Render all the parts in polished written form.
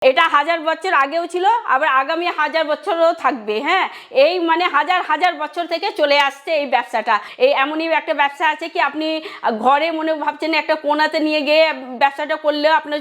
এটা হাজার বছর আগেও ছিল, আবার আগামী হাজার বছরও থাকবে। হ্যাঁ, এই মানে হাজার হাজার বছর থেকে চলে আসছে এই ব্যবসাটা। এই এমনই একটা ব্যবসা আছে কি আপনি ঘরে মনে ভাবছেন একটা কোণাতে নিয়ে গিয়ে ব্যবসাটা করলেও আপনার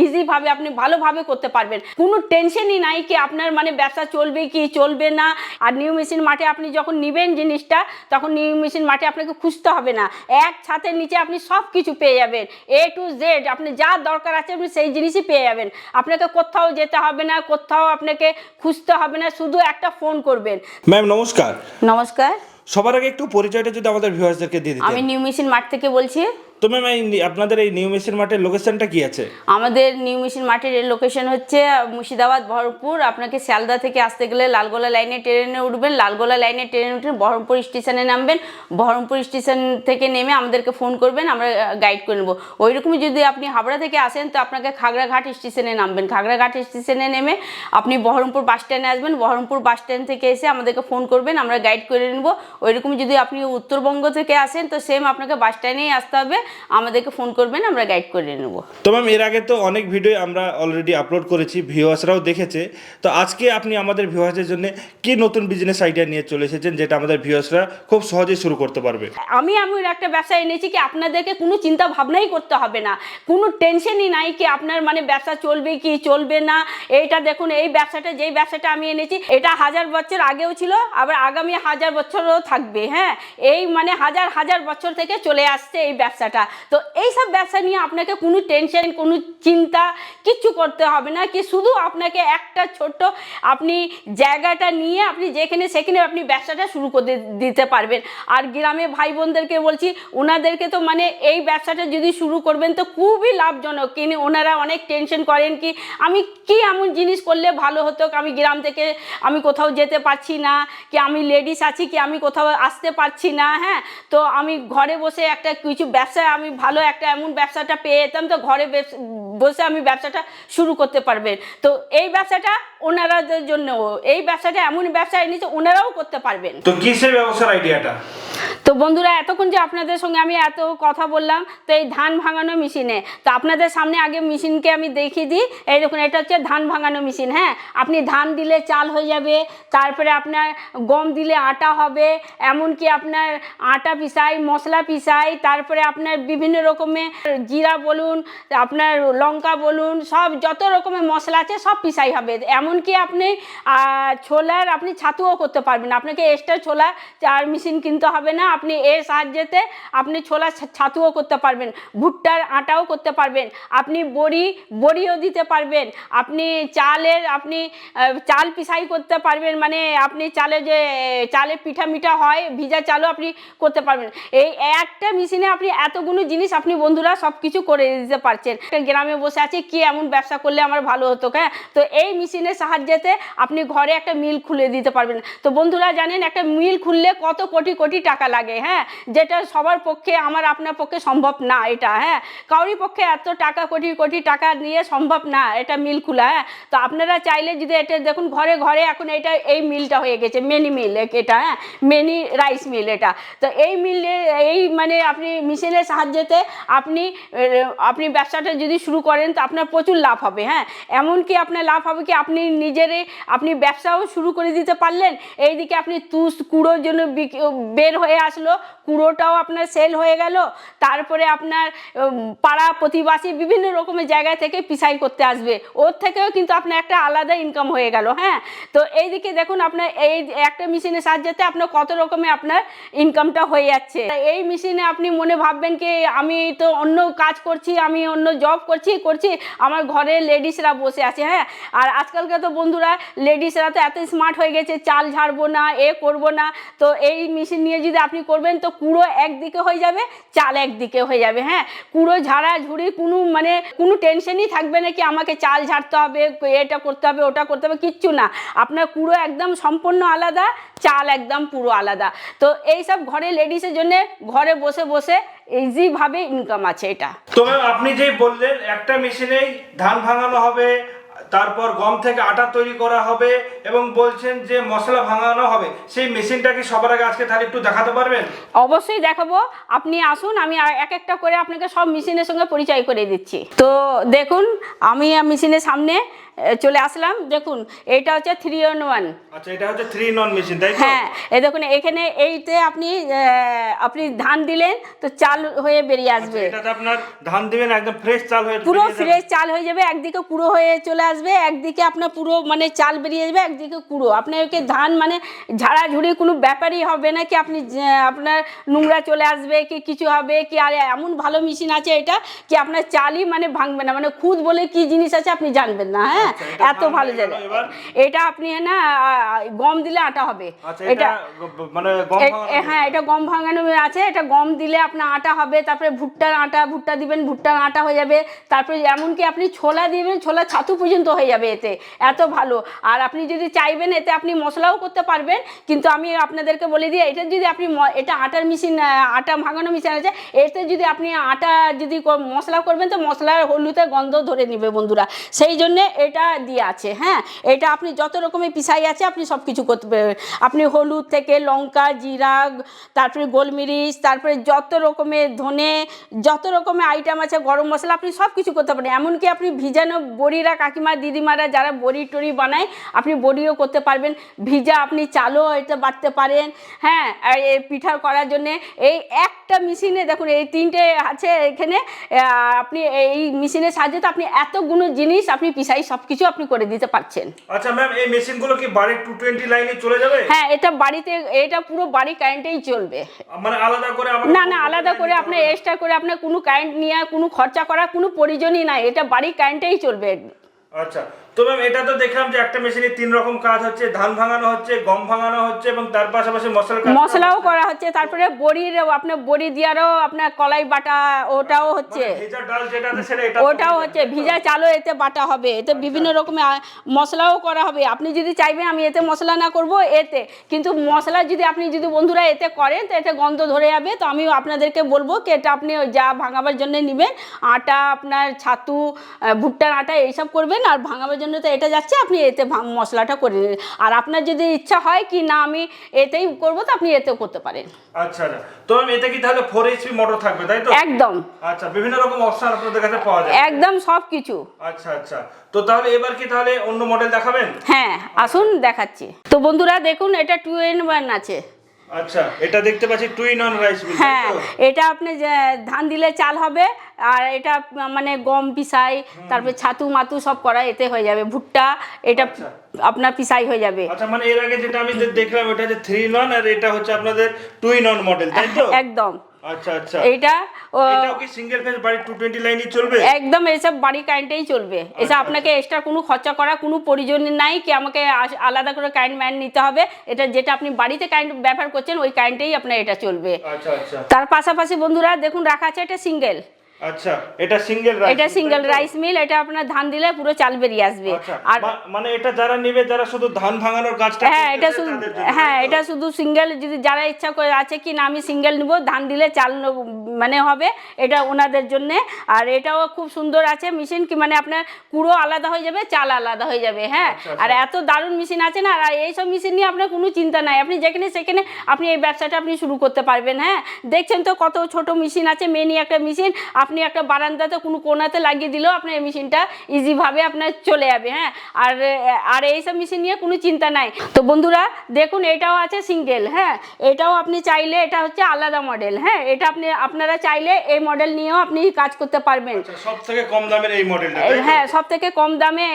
ইজিভাবে আপনি ভালোভাবে করতে পারবেন। কোনো টেনশনই নাই কি আপনার মানে ব্যবসা চলবে কি চলবে না। আর নিউ মেশিন মাঠে আপনি যখন নেবেন জিনিসটা, তখন নিউ মেশিন মাঠে আপনাকে খুঁজতে হবে না। এক ছাদের নিচে আপনি সব কিছু পেয়ে যাবেন, A to Z। আপনি যা দরকার আছে আপনি সেই জিনিসই পেয়ে যাবেন। আপনাকে কোথাও যেতে হবে না, কোথাও আপনাকে খুঁজতে হবে না, শুধু একটা ফোন করবেন। ম্যাম নমস্কার। নমস্কার। সবার আগে একটু পরিচয়টা যদি আমাদের ভিউয়ার্সদেরকে দিয়ে দিতেন। আমি নিউ মেশিন মাঠ থেকে বলছি। তো ম্যাম আপনাদের এই নিউ মেশিন মাঠের লোকেশনটা কি আছে? আমাদের নিউ মেশিন মাঠের লোকেশন হচ্ছে মুর্শিদাবাদ বহরমপুর। আপনাকে শিয়ালদা থেকে আসতে গেলে লালগোলা লাইনে ট্রেনে উঠবেন, লালগোলা লাইনে ট্রেনে উঠে বহরমপুর স্টেশনে নামবেন। বহরমপুর স্টেশন থেকে নেমে আমাদেরকে ফোন করবেন, আমরা গাইড করে নেবো। ওইরকমই যদি আপনি হাবড়া থেকে আসেন তো আপনাকে খাগড়াঘাট স্টেশনে নামবেন, খাগড়াঘাট স্টেশনে নেমে আপনি বহরমপুর বাস স্ট্যান্ডে আসবেন। বহরমপুর বাস স্ট্যান্ড থেকে এসে আমাদেরকে ফোন করবেন, আমরা গাইড করে নেবো। ওইরকম যদি আপনি উত্তরবঙ্গ থেকে আসেন তো সেম আপনাকে বাস স্ট্যান্ডেই আসতে হবে, আমাদেরকে ফোন করবেন, আমরা গাইড করে নেব। তো ম্যাম এর আগে তো অনেক ভিডিও আমরা অলরেডি আপলোড করেছি, ভিউয়ার্সরাও দেখেছে। তো আজকে আপনি আমাদের ভিউয়ার্সদের জন্য কি নতুন বিজনেস আইডিয়া নিয়ে চলে এসেছেন যেটা আমাদের ভিউয়ার্সরা খুব সহজেই শুরু করতে পারবে? আমি এমন একটা ব্যবসা এনেছি কি আপনাদেরকে কোনো চিন্তা ভাবনাই করতে হবে না, কোনো টেনশনই নাই কি আপনার মানে ব্যবসা চলবে কি চলবে না। এইটা দেখুন, এই ব্যবসাটা যেই ব্যবসাটা আমি এনেছি এটা হাজার বছর আগেও ছিল, আবার আগামী হাজার বছরও থাকবে। হ্যাঁ, এই মানে হাজার হাজার বছর থেকে চলে আসছে এই ব্যবসাটা। তো এইসব ব্যবসা নিয়ে আপনাকে কোনো টেনশন, কোনো চিন্তা কিচ্ছু করতে হবে না। কি শুধু আপনাকে একটা ছোট্ট আপনি জায়গাটা নিয়ে আপনি যেখানে সেখানে আপনি ব্যবসাটা শুরু করে দিতে পারবেন। আর গ্রামে ভাই বোনদেরকে বলছি, ওনাদেরকে তো মানে এই ব্যবসাটা যদি শুরু করবেন তো খুবই লাভজনক। কিন্তু ওনারা অনেক টেনশন করেন কি আমি কি এমন জিনিস করলে ভালো হতো, আমি গ্রাম থেকে আমি কোথাও যেতে পারছি না, কি আমি লেডিস আছি কি আমি কোথাও আসতে পারছি না। হ্যাঁ, তো আমি ঘরে বসে একটা কিছু ব্যবসা আমি ভালো একটা এমন ব্যবসাটা পেয়ে যেতাম, তো ঘরে বসে আমি ব্যবসাটা শুরু করতে পারবেন। তো এই ব্যবসাটা ওনারাদের জন্য, এই ব্যবসাটা এমন ব্যবসা এনেছে ওনারাও করতে পারবেন। তো কিসের ব্যবসার আইডিয়াটা? তো বন্ধুরা, এতক্ষণ যে আপনাদের সঙ্গে আমি এত কথা বললাম তো এই ধান ভাঙানো মেশিনে, তো আপনাদের সামনে আগে মেশিনকে আমি দেখিয়ে দিই। এই দেখুন, এটা হচ্ছে ধান ভাঙানো মেশিন। হ্যাঁ, আপনি ধান দিলে চাল হয়ে যাবে, তারপরে আপনার গম দিলে আটা হবে, এমনকি আপনার আটা পিসাই, মশলা পিসাই, তারপরে আপনার বিভিন্ন রকমের জিরা বলুন, আপনার লঙ্কা বলুন, সব যত রকমের মশলা আছে সব পিসাই হবে। এমনকি আপনি ছোলার আপনি ছাতুও করতে পারবেন, আপনাকে এক্সট্রা ছোলা আর মেশিন কিনতে হবে না। আপনি এর সাহায্যেতে আপনি ছোলা ছাতুও করতে পারবেন, ভুট্টার আটাও করতে পারবেন, আপনি বড়িও দিতে পারবেন, আপনি চালের আপনি চাল পিসাই করতে পারবেন, মানে আপনি চালের পিঠা মিঠা হয় ভিজা চালও আপনি করতে পারবেন। এই একটা মেশিনে আপনি এতগুলো জিনিস আপনি বন্ধুরা সব কিছু করে দিতে পারছেন। গ্রামে বসে আছে কি এমন ব্যবসা করলে আমার ভালো হতো। হ্যাঁ, তো এই মেশিনের সাহায্যেতে আপনি ঘরে একটা মিল খুলে দিতে পারবেন। তো বন্ধুরা জানেন একটা মিল খুললে কত কোটি কোটি টাকা লাগে। হ্যাঁ, যেটা সবার পক্ষে আমার আপনার পক্ষে সম্ভব না এটা। হ্যাঁ, কারোর পক্ষে এত টাকা কোটি কোটি টাকা নিয়ে সম্ভব না এটা মিল খোলা। হ্যাঁ, তো আপনারা চাইলে যদি এটা দেখুন ঘরে ঘরে এখন এটা এই মিলটা হয়ে গেছে, মিনি মিল এটা। হ্যাঁ, মিনি রাইস মিল এটা। তো এই মিলে এই মানে আপনি মেশিনের সাহায্যেতে আপনি ব্যবসাটা যদি শুরু করেন তো আপনার প্রচুর লাভ হবে। হ্যাঁ, এমনকি আপনার লাভ হবে কি আপনি আপনি ব্যবসাও শুরু করে দিতে পারলেন, এইদিকে আপনি কুড়োর জন্য বের হয়ে আসলো, কুড়োটাও আপনার সেল হয়ে গেল, তারপরে আপনার পাড়া প্রতিবাসী বিভিন্ন রকমের জায়গা থেকে পিসাই করতে আসবে, ওর থেকেও কিন্তু আপনার একটা আলাদা ইনকাম হয়ে গেল। হ্যাঁ, তো এইদিকে দেখুন আপনার এই একটা মেশিনের সাহায্যে আপনার কত রকমের আপনার ইনকামটা হয়ে যাচ্ছে। এই মেশিনে আপনি মনে ভাববেন কি আমি তো অন্য কাজ করছি, আমি অন্য জব করছি আমার ঘরে লেডিসরা বসে আছে। হ্যাঁ, আর আজকালকার তো বন্ধুরা লেডিসরা তো এত স্মার্ট হয়ে গেছে, চাল ঝাড়বো না, করবো না। তো এই মেশিন নিয়ে যদি আপনি করবেন তো কুড়ো একদিকে হয়ে যাবে, চাল একদিকে হয়ে যাবে। হ্যাঁ, কুড়ো ঝাড়া ঝুড়ি কোনো টেনশনই থাকবে না কি আমাকে চাল ঝাড়তে হবে, এটা করতে হবে ওটা করতে হবে, কিচ্ছু না। আপনার কুড়ো একদম সম্পূর্ণ আলাদা, চাল একদম পুরো আলাদা। তো এইসব ঘরে লেডিসের জন্য ঘরে বসে বসে ইজিভাবে ইনকাম আছে এটা। তো ম্যাম আপনি যে বললেন একটা মেশিনেই ধান ভাঙানো হবে, তারপর গম থেকে আটা তৈরি করা হবে এবং বলছেন যে মশলা ভাঙানো হবে, সেই মেশিনটা কি সবার আগে আজকে তাহলে একটু দেখাতে পারবেন? অবশ্যই দেখাবো, আপনি আসুন, আমি এক একটা করে আপনাকে সব মেশিনের সঙ্গে পরিচয় করে দিচ্ছি। তো দেখুন আমি মেশিনের সামনে চলে আসলাম। দেখুন এটা হচ্ছে 3-in-1। আচ্ছা, এটা হচ্ছে 3-in-1 মেশিন, তাই তো? হ্যাঁ, এই দেখুন এখানে এইতে আপনি ধান দিলেন তো চাল হয়ে বেরিয়ে আসবে। এটাতে আপনার ধান দিবেন, একদম ফ্রেশ চাল হয়ে পুরো বেরিয়ে যাবে। ফ্রেশ চাল হয়ে যাবে, একদিকে কুড়ো হয়ে চলে আসবে, একদিকে আপনার পুরো মানে চাল বেরিয়ে যাবে, একদিকে কুড়ো। আপনাকে ধান মানে ঝাড়াঝুড়ি কোনো ব্যাপারই হবে না, কি আপনি আপনার নোংরা চলে আসবে কি কিছু হবে কি। আর এমন ভালো মেশিন আছে এটা কি আপনার চালই মানে ভাঙবে না, মানে খুদ বলে কি জিনিস আছে আপনি জানবেন না। হ্যাঁ, আচ্ছা, এটা এত ধান ভালো হয়ে জায়গা। গেল এবার? এটা আপনি না গম দিলে আটা হবে। আচ্ছা, এটা মানে গম ভাঙানো হ্যাঁ, এটা গম ভাঙানো আছে। এটা গম দিলে আপনার আটা হবে, তারপরে ভুট্টার আটা, ভুট্টা দিবেন, ভুট্টার আটা হয়ে যাবে। তারপরে এমনকি আপনি ছোলা দিবেন, ছোলা ছাতু পর্যন্ত হয়ে যাবে এতে, এত ভালো। আর আপনি যদি চাইবেন এতে আপনি মশলাও করতে পারবেন। কিন্তু আমি আপনাদেরকে বলে দিই, এটা যদি আপনি এটা আটার মেশিন, আটা ভাঙানো মেশিন আছে, এতে যদি আপনি আটা যদি মশলা করবেন তো মশলার হলুদের গন্ধ ধরে নেবে বন্ধুরা, সেই জন্যে এটা দিয়ে আছে। হ্যাঁ, এটা আপনি যত রকমের পিসাই আছে আপনি সব কিছু করতে পারবেন। আপনি হলুদ থেকে লঙ্কা, জিরা, তারপরে গোলমরিচ, তারপরে যত রকমের ধনে, যত রকমের আইটেম আছে, গরম মশলা, আপনি সব কিছু করতে পারেন। এমনকি আপনি ভিজানো বড়িরা, কাকিমা দিদিমারা যারা বড়ি টড়ি বানায়, আপনি বড়িও করতে পারবেন। ভিজা আপনি চালও এটা বাটতে পারেন। হ্যাঁ, আর এই পিঠা করার জন্যে এই একটা মেশিনে দেখুন এই তিনটে আছে এখানে। আপনি এই মেশিনের সাহায্যে তো আপনি এতগুলো জিনিস আপনি পিসাই সব কিছু আপনি করে দিতে পারছেন। আচ্ছা ম্যাম, এই মেশিনগুলো কি বাড়ির 220 লাইনে চলে যাবে? হ্যাঁ, এটা বাড়িতে, এটা পুরো বাড়ি কারেন্টেই চলবে। মানে আলাদা করে না না, আলাদা করে আপনার এক্সট্রা করে আপনার কোনো কারেন্ট নিয়ে কোনো খরচা করার কোনো প্রয়োজনই নাই, এটা বাড়ি কারেন্টেই চলবে। আচ্ছা, তো ম্যাম এটা তো দেখলাম যে একটা মেশিনে 3 রকম কাজ হচ্ছে, ধান ভাঙানো হচ্ছে, গম ভাঙানো হচ্ছে এবং তার পাশাপাশি মশলাও করা হচ্ছে। তারপরে বড়ির আপনার বড়ি দিয়ারও আপনার কলাই বাটা ওটাও হচ্ছে, ভেজা ডাল যেটা আছে সেটা এটা ওটাও হচ্ছে। ভিজা চালও এতে বাটা হবে, এতে বিভিন্ন রকমের মশলাও করা হবে। আপনি যদি চাইবেন আমি এতে মশলা না করব এতে, কিন্তু মশলা যদি আপনি যদি বন্ধুরা এতে করেন তো এতে গন্ধ ধরে যাবে। তো আমি আপনাদেরকে বলবো কি এটা আপনি যা ভাঙাবার জন্য নেবেন, আটা আপনার ছাতু, ভুট্টার আটা এইসব করবেন, আর ভাঙাবার জন্য তো এটা যাচ্ছে, আপনি এতে মশলাটা করে নেবেন। আর আপনার যদি ইচ্ছা হয় কি না আমি এতেই করবো তো আপনি এতেও করতে পারেন। আচ্ছা আচ্ছা, তো ম্যাম এতে কি তাহলে 4 এইচপি মোটর থাকবে, তাই তো? একদম। আচ্ছা, বিভিন্ন রকম অপশন আপনাদের কাছে পাওয়া যায়? একদম সব কিছু। আচ্ছা আচ্ছা, তো তাহলে এবার কি তাহলে অন্য মডেল দেখাবেন? হ্যাঁ, আসুন দেখাচ্ছি। তো বন্ধুরা দেখুন এটা 2-in-1 আছে। আচ্ছা, এটা দেখতে পাচ্ছি 2-in-1 রাইস মিল। হ্যাঁ, এটা আপনি যে ধান দিলে চাল হবে, আর এটা মানে গম পিসাই, তারপরে ছাতু মাতু সব করা এতে হয়ে যাবে। ভুট্টা এটা আপনার পিসাই হয়ে যাবে। আচ্ছা, মানে এর আগে যেটা আমি দেখলাম এটা হচ্ছে 3-in-1 আর এটা হচ্ছে আপনাদের 2-in-1 মডেল, তাই তো? একদম। আচ্ছা আচ্ছা, এটাও কি সিঙ্গেল ফেজ বাড়ি 220 লাইনই চলবে? একদম, এসব বাড়ি কারেন্টেই চলবে। এসব আপনাকে এক্সট্রা কোনো খরচা করা কোনো প্রয়োজন নাই, কি আমাকে আলাদা করে কারেন্ট ম্যান নিতে হবে। এটা যেটা আপনি বাড়িতে কারেন্ট ব্যবহার করছেন ওই কারেন্টেই আপনার এটা চলবে। আচ্ছা আচ্ছা, তার পাশাপাশি বন্ধুরা দেখুন রাখা আছে এটা সিঙ্গেল। আচ্ছা, এটা সিঙ্গেল রাইস, এটা সিঙ্গেল রাইস মিল। এটা আপনার ধান দিলে পুরো চাল বেরিয়ে আসবে। আর মানে এটা যারা নেবে, যারা শুধু ধান ভাঙানোর কাজটা, হ্যাঁ এটা শুধু, হ্যাঁ এটা শুধু সিঙ্গেল, যদি যারা ইচ্ছা করে আছে কি না আমি সিঙ্গেল নিব, ধান দিলে চাল মানে হবে, এটা ওনাদের জন্যে। আর এটাও খুব সুন্দর আছে মেশিন, কি মানে আপনার কুড়ো আলাদা হয়ে যাবে, চাল আলাদা হয়ে যাবে। হ্যাঁ, আর এত দারুণ মেশিন আছে না, আর এইসব মেশিন নিয়ে আপনার কোনো চিন্তা নাই, আপনি যেখানে সেখানে আপনি এই ব্যবসাটা আপনি শুরু করতে পারবেন। হ্যাঁ, দেখছেন তো কত ছোট মেশিন আছে, মিনি একটা মেশিন, আপনি একটা বারান্দাতে কোনো কোনাতে লাগিয়ে দিলেও আপনার এই মেশিনটা ইজিভাবে আপনার চলে যাবে। হ্যাঁ, আর এইসব মেশিন নিয়ে কোনো চিন্তা নাই। তো বন্ধুরা দেখুন এটাও আছে সিঙ্গেল। হ্যাঁ, এটাও আপনি চাইলে, এটা হচ্ছে আলাদা মডেল। হ্যাঁ, এটা আপনারা চাইলে এই মডেল নিয়েও আপনি কাজ করতে পারবেন। সব থেকে কম দামের এই মডেলটা? হ্যাঁ, সব থেকে কম দামে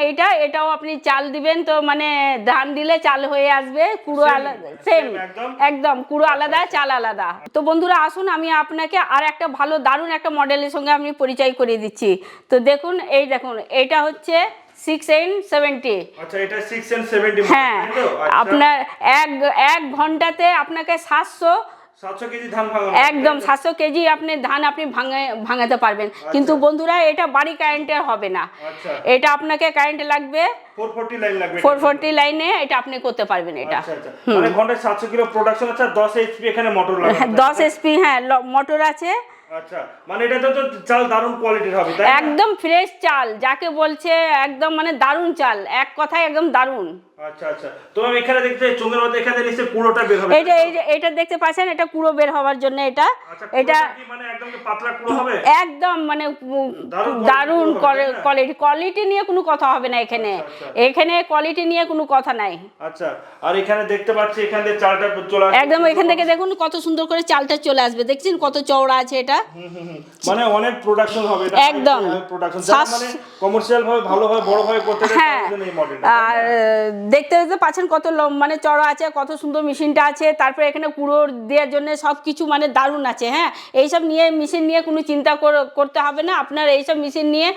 এটাও আপনি চাল দিবেন তো মানে ধান দিলে চাল হয়ে আসবে, কুড়ো আলাদা, সেম একদম কুড়ো আলাদা, চাল আলাদা। তো বন্ধুরা আসুন আমি আপনাকে আর একটা ভালো দারুণ একটা মডেলের সঙ্গে আমি পরিচয় করিয়ে দিচ্ছি। তো দেখুন দেখুন এটা হচ্ছে 6N70। আচ্ছা, এটা 6N70। হ্যাঁ, আপনার এক ঘন্টাতে আপনাকে 700 কেজি ধান ভাঙানো, একদম 700 কেজি আপনি ধান আপনি ভাঙাতে পারবেন। কিন্তু বন্ধুরা এটা বাড়ি কারেন্টের হবে না, এটা আপনাকে কারেন্ট লাগবে 440 লাইন লাগবে। 440 লাইনে এটা আপনি করতে পারবেন। এটা মানে ঘন্টায় 700 কিলো প্রোডাকশন আছে। 10 এইচপি এখানে মোটর লাগানো, 10 এইচপি হ্যাঁ মোটর আছে। আচ্ছা, মানে এটা তো চাল দারুণ কোয়ালিটির হবে, তাই না? একদম ফ্রেশ চাল, যাকে বলছে একদম মানে দারুণ চাল, এক কথায় একদম দারুণ। আচ্ছা আচ্ছা, তো আমি এখানে দেখতে চোঙের মধ্যে এখানে নিশ্চয়ই কুড়োটা বের হবে। এইটা দেখতে পাচ্ছেন, এটা কুড়ো বের হওয়ার জন্য এটা। আচ্ছা, এটা কুড়োটা কি মানে একদম কি পাতলা কুড়ো হবে? একদম মানে দারুণ দারুণ quality হবে, তাই না? কোয়ালিটি নিয়ে কোনো কথা হবে না এখানে। আচ্ছা, আচ্ছা। এখানে কোয়ালিটি নিয়ে কোনো কথা নাই। আচ্ছা, আর এখানে দেখতে পাচ্ছি এখান থেকে চালটা চলে আসছে। একদম এখান থেকে দেখুন কত সুন্দর করে চালটা চলে আসবে, দেখছেন কত চওড়া আছে এটা। মানে অনেক প্রোডাকশন হবে এটা, একদম। প্রোডাকশন যারা মানে কমার্শিয়াল ভাবে ভালোভাবে বড়ভাবে করতে চায় হ্যাঁ, তাদের জন্য এই মডেলটা। আর দেখতে দেখতে পাচ্ছেন কত মানে চড়া আছে, কত সুন্দর মেশিনটা আছে। তারপরে এখানে কুড়ো দেওয়ার জন্য সব কিছু মানে দারুণ আছে। হ্যাঁ, এইসব নিয়ে মেশিন নিয়ে কোনো চিন্তা করতে হবে না আপনার। এইসব মেশিন নিয়ে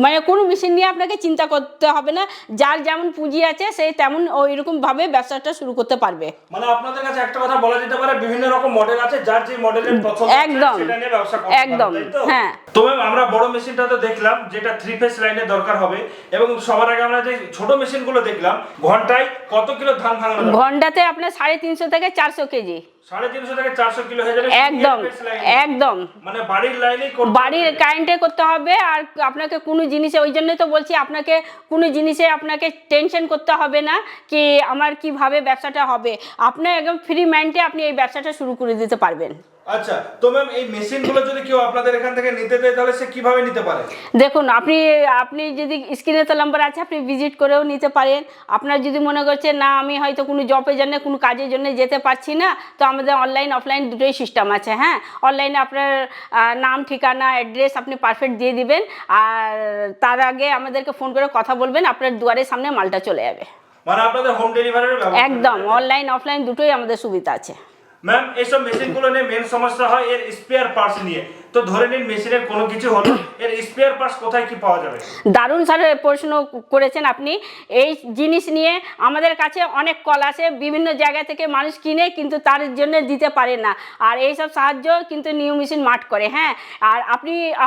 মানে কোনো মেশিন নিয়ে আপনাকে চিন্তা করতে হবে না। যার যেমন পুঁজি আছে সেই তেমন ওইরকমভাবে ব্যবসাটা শুরু করতে পারবে। মানে আপনাদের কাছে একটা কথা বলা যেতে পারে, বিভিন্ন রকম মডেল আছে, যার যে মডেলের পছন্দ একদম, সেটা নিয়ে ব্যবসা করতে পারেন, একদম, তাই তো? হ্যাঁ। তো ম্যাম, আমরা বড় মেশিনটা তো দেখলাম যেটা 3 ফেজ লাইনে দরকার হবে, এবং সবার আগে আমরা যে ছোট মেশিনগুলো দেখলাম, ঘন্টায় কত কিলো ধান ভাঙানো যাবে? ঘন্টাতে আপনার 350 থেকে 400 কেজি। 350 থেকে 400 কিলো হয়ে যাবে একদম, 3 ফেজ লাইনে। একদম মানে বাড়ির লাইনেই করতে বাড়ির হবে। কারেন্টে করতে হবে। আর আপনাকে কোনো জিনিসে, ওই জন্যই তো বলছি আপনাকে কোনো জিনিসে আপনাকে টেনশন করতে হবে না কি আমার কিভাবে ব্যবসাটা হবে। আপনার একদম ফ্রি মাইন্ডে আপনি এই ব্যবসাটা শুরু করে দিতে পারবেন। আচ্ছা, তো ম্যাম এই মেশিনগুলো যদি কেউ আপনাদের এখান থেকে নিতে চায় তাহলে সে কিভাবে নিতে পারে? দেখুন, আপনি যদি স্ক্রিনে তো নাম্বার আছে, আপনি ভিজিট করেও নিতে পারেন। আপনার যদি মনে করছে না আমি হয়তো কোনো জবের জন্য, কোনো কাজের জন্য যেতে পারছি না, তো আমাদের অনলাইন অফলাইন দুটোই সিস্টেম আছে। হ্যাঁ, অনলাইনে আপনার নাম, ঠিকানা, অ্যাড্রেস আপনি পারফেক্ট দিয়ে দিবেন, আর তার আগে আমাদেরকে ফোন করে কথা বলবেন, আপনার দুয়ারের সামনে মালটা চলে যাবে। মানে আপনাদের হোম ডেলিভারির ব্যবস্থা? একদম, অনলাইন অফলাইন দুটোই আমাদের সুবিধা আছে। ম্যাম, এইসব মেশিনগুলো নিয়ে মেন সমস্যা হয় এর স্পেয়ার পার্টস নিয়ে। তো ধরে নিন মেশিনের কোনো কিছু হলো, এর স্পেয়ার পার্টস কোথায় কি পাওয়া যাবে? দারুণ স্যার প্রশ্ন করেছেন আপনি। এই জিনিস নিয়ে আমাদের কাছে অনেক কল আসে, বিভিন্ন জায়গা থেকে মানুষ কিনে কিন্তু তার জন্য দিতে পারে না। আর এইসব সাহায্য কিন্তু নিউ মেশিন মার্ট করে। হ্যাঁ, আর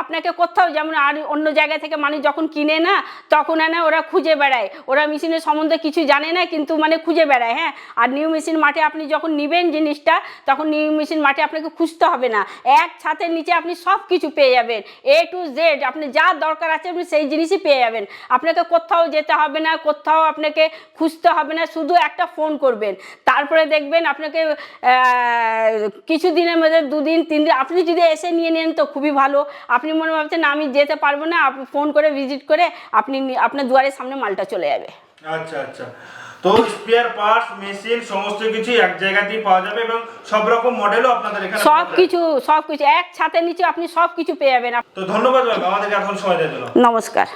আপনাকে কোথাও যেমন আর অন্য জায়গা থেকে মানুষ যখন কিনে না, তখন না ওরা খুঁজে বেড়ায়, ওরা মেশিনের সম্বন্ধে কিছু জানে না কিন্তু মানে খুঁজে বেড়ায়। হ্যাঁ, আর নিউ মেশিন মার্টে আপনি যখন নেবেন জিনিসটা, তখন নিউ মেশিন মার্টে আপনাকে খুঁজতে হবে না। এক ছাদের নিচে আপনি সব কিছু পেয়ে যাবেন, A to Z। আপনি যা দরকার আছে আপনি সেই জিনিসই পেয়ে যাবেন। আপনাকে কোথাও যেতে হবে না, কোথাও আপনাকে খুঁজতে হবে না, শুধু একটা ফোন করবেন। তারপরে দেখবেন আপনাকে কিছু দিনের মধ্যে 2 দিন 3 দিন আপনি যদি এসে নিয়ে নেন তো খুবই ভালো। আপনি মনে ভাবছেন না আমি যেতে পারবো না, আপনি ফোন করে ভিজিট করে আপনার দুয়ারের সামনে মালটা চলে যাবে। আচ্ছা আচ্ছা, তো স্পেয়ার পার্টস, মেশিন সমস্ত কিছু এক জায়গাতেই পাওয়া যাবে, এবং সব রকম মডেলও আপনাদের এখানে সব কিছু এক ছাদের নিচে আপনি সব কিছু পেয়ে যাবেন। তো ধন্যবাদ ম্যাম আমাদেরকে এখন সময় দেওয়ার জন্য। নমস্কার।